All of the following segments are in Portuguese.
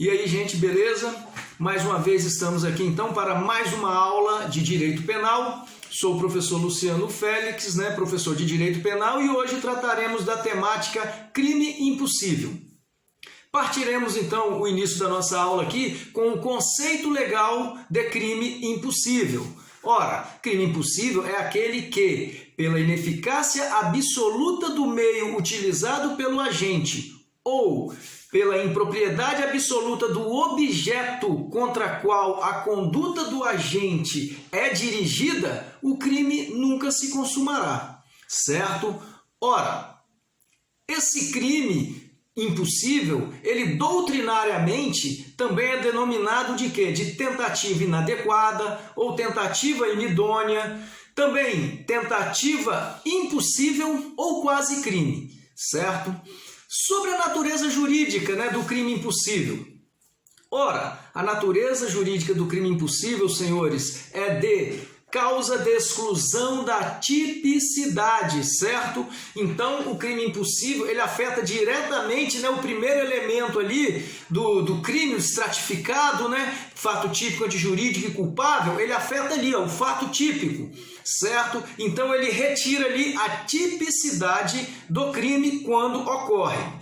E aí, gente, beleza? Mais uma vez estamos aqui então para mais uma aula de Direito Penal. Sou o professor Luciano Félix, professor de Direito Penal, e hoje trataremos da temática crime impossível. Partiremos então o início da nossa aula aqui com o conceito legal de crime impossível. Ora, crime impossível é aquele que, pela ineficácia absoluta do meio utilizado pelo agente ou pela impropriedade absoluta do objeto contra qual a conduta do agente é dirigida, o crime nunca se consumará, certo? Ora, esse crime impossível, ele doutrinariamente também é denominado de quê? De tentativa inadequada ou tentativa inidônea, também tentativa impossível ou quase crime, certo? Sobre a natureza jurídica do crime impossível. Ora, a natureza jurídica do crime impossível, senhores, é de causa de exclusão da tipicidade, certo? Então, o crime impossível, ele afeta diretamente o primeiro elemento ali do crime estratificado, fato típico, antijurídico e culpável, ele afeta ali, o fato típico, certo? Então, ele retira ali a tipicidade do crime quando ocorre.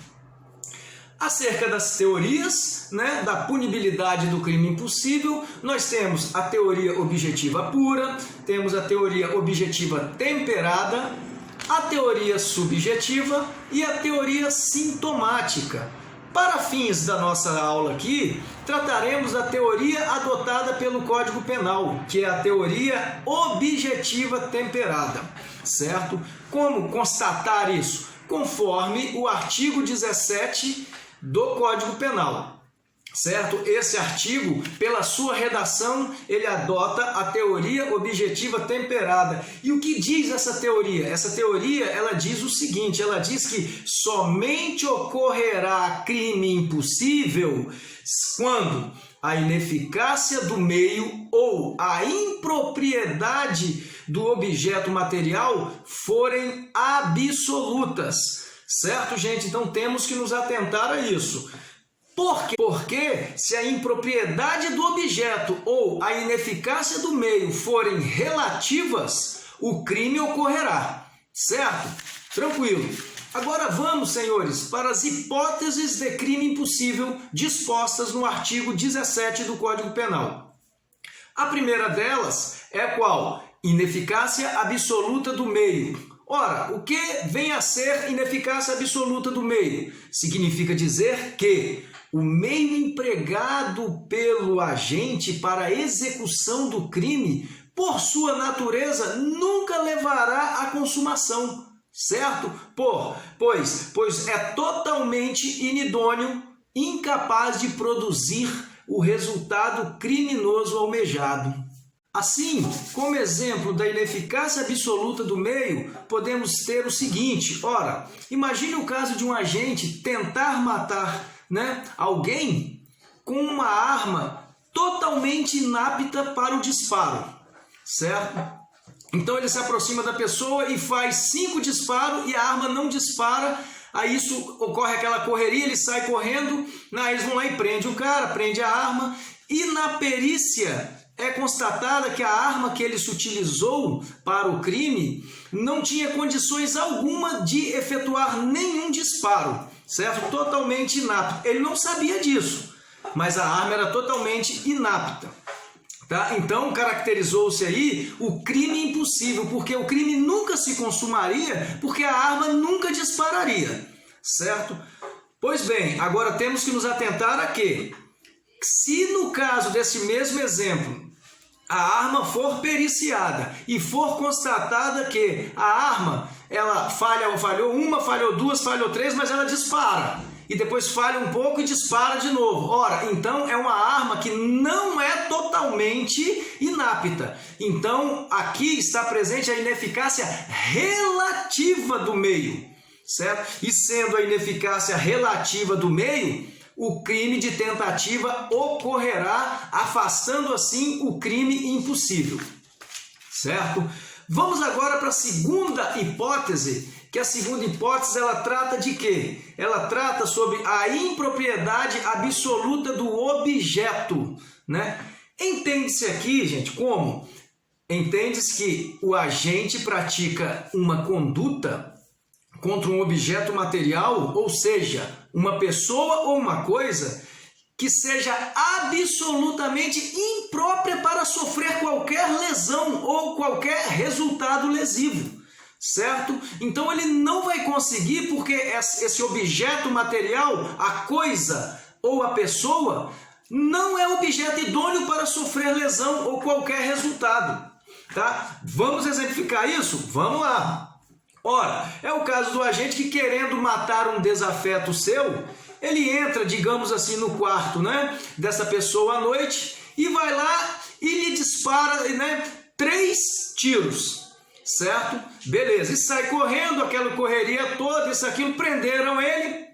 Acerca das teorias, da punibilidade do crime impossível, nós temos a teoria objetiva pura, temos a teoria objetiva temperada, a teoria subjetiva e a teoria sintomática. Para fins da nossa aula aqui, trataremos da teoria adotada pelo Código Penal, que é a teoria objetiva temperada, certo? Como constatar isso? Conforme o artigo 17 do Código Penal, certo? Esse artigo, pela sua redação, ele adota a teoria objetiva temperada. E o que diz essa teoria? Essa teoria, ela diz o seguinte, ela diz que somente ocorrerá crime impossível quando a ineficácia do meio ou a impropriedade do objeto material forem absolutas. Certo, gente? Então temos que nos atentar a isso. Por quê? Porque se a impropriedade do objeto ou a ineficácia do meio forem relativas, o crime ocorrerá. Certo? Tranquilo. Agora vamos, senhores, para as hipóteses de crime impossível dispostas no artigo 17 do Código Penal. A primeira delas é qual? Ineficácia absoluta do meio. Ora, o que vem a ser ineficácia absoluta do meio? Significa dizer que o meio empregado pelo agente para a execução do crime, por sua natureza, nunca levará à consumação, certo? Pois é totalmente inidôneo, incapaz de produzir o resultado criminoso almejado. Assim, como exemplo da ineficácia absoluta do meio, podemos ter o seguinte, ora, imagine o caso de um agente tentar matar alguém com uma arma totalmente inapta para o disparo, certo? Então ele se aproxima da pessoa e faz 5 disparos e a arma não dispara, aí isso ocorre aquela correria, ele sai correndo, eles vão lá e prende o cara, prende a arma, e na perícia é constatada que a arma que ele se utilizou para o crime não tinha condições alguma de efetuar nenhum disparo, certo? Totalmente inapto. Ele não sabia disso, mas a arma era totalmente inapta. Tá? Então caracterizou-se aí o crime impossível, porque o crime nunca se consumaria, porque a arma nunca dispararia, certo? Pois bem, agora temos que nos atentar a quê? Se no caso desse mesmo exemplo, a arma for periciada e for constatada que a arma, ela falhou uma, falhou duas, falhou três, mas ela dispara. E depois falha um pouco e dispara de novo. Ora, então é uma arma que não é totalmente inapta. Então, aqui está presente a ineficácia relativa do meio, certo? E sendo a ineficácia relativa do meio, o crime de tentativa ocorrerá, afastando assim o crime impossível, certo? Vamos agora para a segunda hipótese que a segunda hipótese ela trata de quê? Ela trata sobre a impropriedade absoluta do objeto, né? Entende-se aqui, gente, como? Entende-se que o agente pratica uma conduta contra um objeto material, ou seja, uma pessoa ou uma coisa que seja absolutamente imprópria para sofrer qualquer lesão ou qualquer resultado lesivo, certo? Então ele não vai conseguir porque esse objeto material, a coisa ou a pessoa, não é objeto idôneo para sofrer lesão ou qualquer resultado, tá? Vamos exemplificar isso? Vamos lá. Ora, é o caso do agente que, querendo matar um desafeto seu, ele entra, digamos assim, no quarto, né, dessa pessoa à noite e vai lá e lhe dispara, né, 3 tiros, certo? Beleza, e sai correndo, aquela correria toda, isso, aquilo, prenderam ele,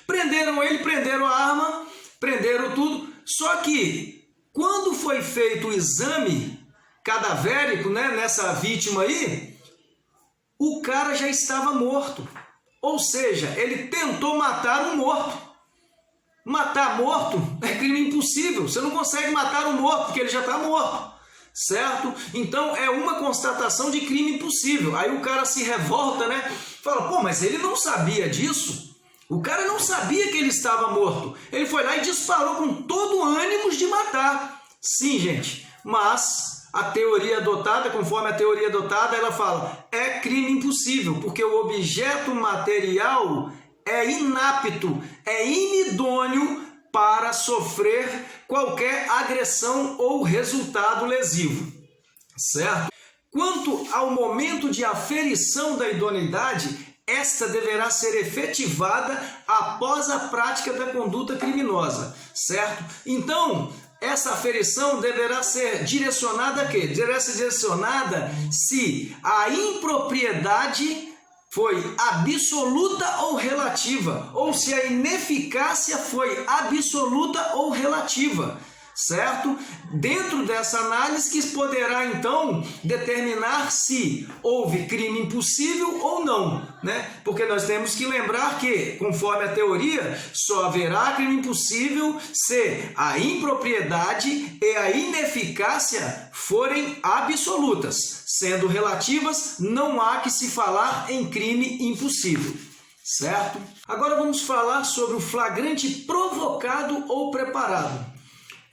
prenderam a arma, prenderam tudo, só que quando foi feito o exame cadavérico, né, nessa vítima aí, o cara já estava morto. Ou seja, ele tentou matar um morto. Matar morto é crime impossível. Você não consegue matar um morto porque ele já está morto. Certo? Então é uma constatação de crime impossível. Aí o cara se revolta, né? Fala, pô, mas ele não sabia disso? O cara não sabia que ele estava morto. Ele foi lá e disparou com todo o ânimo de matar. Sim, gente, mas a teoria adotada, conforme a teoria adotada, ela fala, é crime impossível, porque o objeto material é inapto, é inidôneo para sofrer qualquer agressão ou resultado lesivo, certo? Quanto ao momento de aferição da idoneidade, esta deverá ser efetivada após a prática da conduta criminosa, certo? Então, essa aferição deverá ser direcionada a quê? Deverá ser direcionada se a impropriedade foi absoluta ou relativa, ou se a ineficácia foi absoluta ou relativa, certo? Dentro dessa análise que poderá então determinar se houve crime impossível ou não, né? Porque nós temos que lembrar que, conforme a teoria, só haverá crime impossível se a impropriedade e a ineficácia forem absolutas. Sendo relativas, não há que se falar em crime impossível, certo? Agora vamos falar sobre o flagrante provocado ou preparado.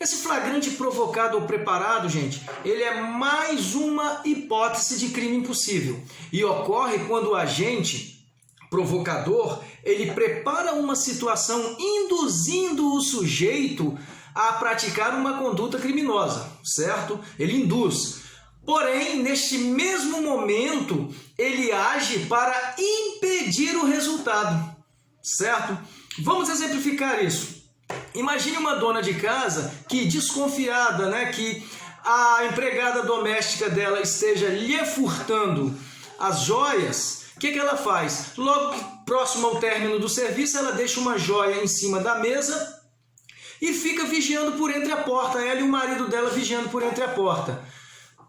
Esse flagrante provocado ou preparado, gente, ele é mais uma hipótese de crime impossível e ocorre quando o agente provocador, ele prepara uma situação induzindo o sujeito a praticar uma conduta criminosa, certo? Ele induz. Porém, neste mesmo momento, ele age para impedir o resultado, certo? Vamos exemplificar isso. Imagine uma dona de casa que, desconfiada, né, que a empregada doméstica dela esteja lhe furtando as joias. O que ela faz? Logo próximo ao término do serviço, ela deixa uma joia em cima da mesa e fica vigiando por entre a porta, ela e o marido dela vigiando por entre a porta.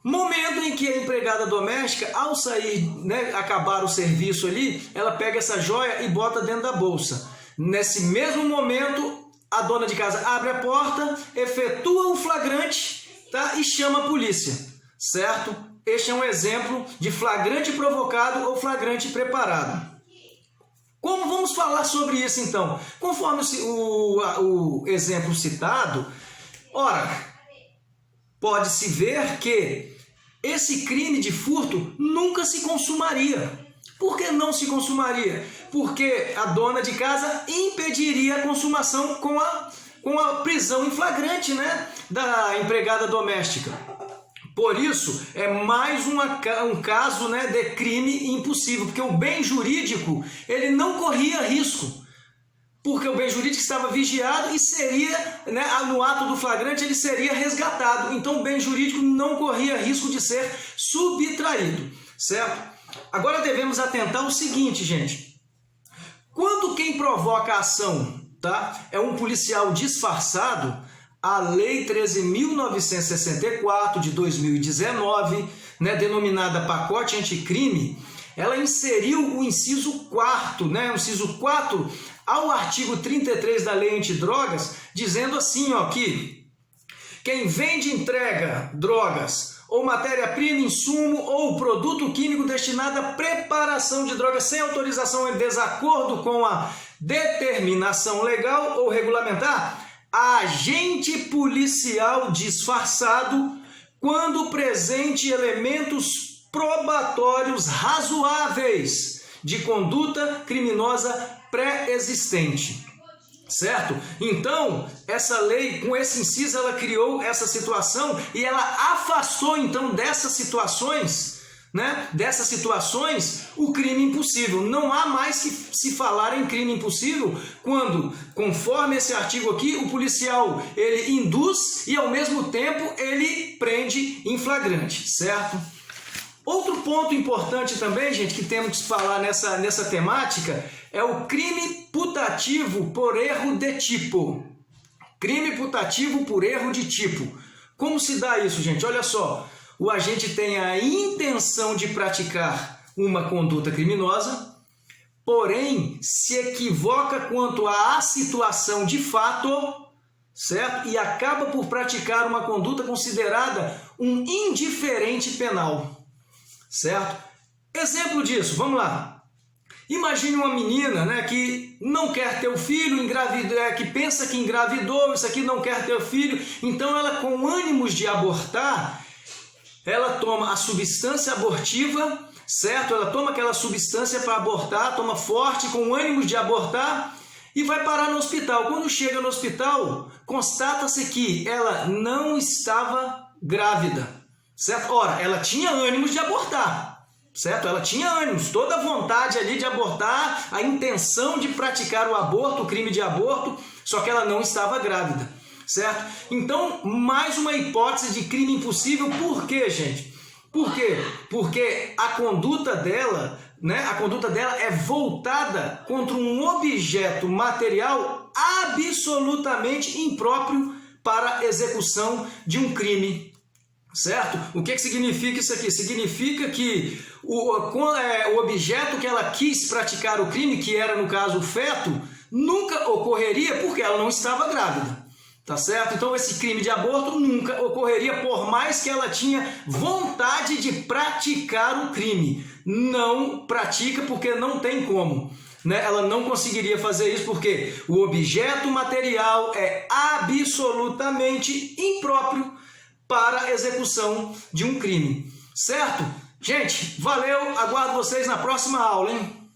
Momento em que a empregada doméstica, ao sair, né, acabar o serviço ali, ela pega essa joia e bota dentro da bolsa. Nesse mesmo momento, a dona de casa abre a porta, efetua o flagrante, tá, e chama a polícia, certo? Este é um exemplo de flagrante provocado ou flagrante preparado. Como vamos falar sobre isso então? Conforme o exemplo citado, ora, pode-se ver que esse crime de furto nunca se consumaria. Por que não se consumaria? Porque a dona de casa impediria a consumação com a prisão em flagrante, né, da empregada doméstica. Por isso, é mais um caso, né, de crime impossível, porque o bem jurídico ele não corria risco. Porque o bem jurídico estava vigiado e seria, né, no ato do flagrante, ele seria resgatado. Então, o bem jurídico não corria risco de ser subtraído, certo? Agora devemos atentar ao seguinte, gente. Quando quem provoca a ação, tá, é um policial disfarçado, a Lei 13.964 de 2019, né, denominada Pacote Anticrime, ela inseriu o inciso 4, né? O inciso 4 ao artigo 33 da Lei Antidrogas, dizendo assim, ó, que quem vende e entrega drogas ou matéria-prima, insumo ou produto químico destinado à preparação de drogas sem autorização em desacordo com a determinação legal ou regulamentar, agente policial disfarçado, quando presente elementos probatórios razoáveis de conduta criminosa pré-existente. Certo? Então, essa lei, com esse inciso, ela criou essa situação e ela afastou, então, dessas situações, né? Dessas situações, o crime impossível. Não há mais que se falar em crime impossível quando, conforme esse artigo aqui, o policial, ele induz e, ao mesmo tempo, ele prende em flagrante, certo? Outro ponto importante também, gente, que temos que falar nessa temática é o crime putativo por erro de tipo. Crime putativo por erro de tipo. Como se dá isso, gente? Olha só, o agente tem a intenção de praticar uma conduta criminosa, porém se equivoca quanto à situação de fato, certo? E acaba por praticar uma conduta considerada um indiferente penal. Certo? Exemplo disso, vamos lá. Imagine uma menina, né, que não quer ter o filho, que pensa que engravidou, isso aqui não quer ter o filho, então ela, com ânimos de abortar, ela toma a substância abortiva, certo? Ela toma aquela substância para abortar, toma forte, com ânimos de abortar, e vai parar no hospital. Quando chega no hospital, constata-se que ela não estava grávida. Certo? Ora, ela tinha ânimos de abortar, certo? Ela tinha ânimos, toda a vontade ali de abortar, a intenção de praticar o aborto, o crime de aborto, só que ela não estava grávida, certo? Então, mais uma hipótese de crime impossível. Por quê, gente? Por quê? Porque a conduta dela, né? A conduta dela é voltada contra um objeto material absolutamente impróprio para a execução de um crime. Certo? O que significa isso aqui? Significa que o objeto que ela quis praticar o crime, que era no caso o feto, nunca ocorreria porque ela não estava grávida. Tá certo? Então esse crime de aborto nunca ocorreria por mais que ela tinha vontade de praticar o crime. Não pratica porque não tem como. Né? Ela não conseguiria fazer isso porque o objeto material é absolutamente impróprio para a execução de um crime, certo? Gente, valeu, aguardo vocês na próxima aula, hein?